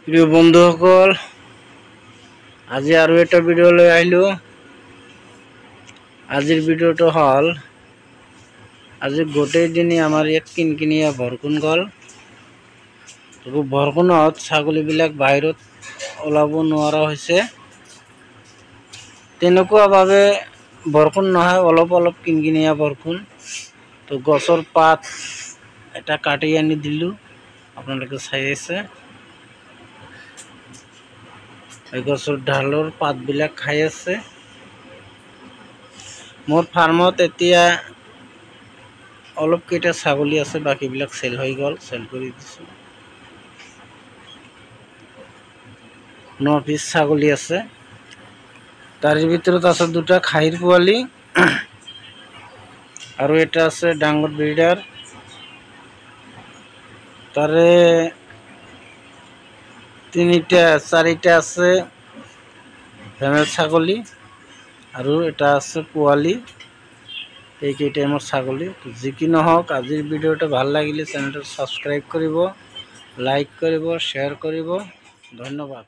প্ৰিয় বন্ধুসকল, আজি আৰু এটা ভিডিঅ' লৈ আহিলোঁ। আজিৰ ভিডিঅ'টো হ'ল আজি গোটেই দিনে আমাৰ ইয়াত কিনকিনীয়া বৰষুণ গ'ল। বৰষুণত ছাগলীবিলাক বাহিৰত ওলাব নোৱাৰা হৈছে। তেনেকুৱাভাৱে বৰষুণ নহয়, অলপ অলপ কিনকিনীয়া বৰষুণ। তো গছৰ পাত এটা কাটি আনি দিলোঁ, আপোনালোকে চাই আছে। এই গছৰ ডালৰ পাতবিলাক খাই আছে। মোৰ ফাৰ্মত এতিয়া অলপ কেইটা ছাগলী আছে, বাকীবিলাক চেল হৈ গ'ল, চেল কৰি দিছোঁ। 9 পিচ ছাগলী আছে, তাৰে ভিতৰত আছে 2টা খাহীৰ পোৱালি আৰু এটা আছে ডাঙৰ ব্ৰিডাৰ। তাৰে 4টা আছে ফেমেল ছাগলী আৰু এটা আছে পোৱালি। এইকেইটাই মোৰ ছাগলী। যি কি নহওক, আজিৰ ভিডিঅ'টো ভাল লাগিলে চেনেলটো ছাবস্ক্ৰাইব কৰিব, লাইক কৰিব, শ্বেয়াৰ কৰিব। ধন্যবাদ।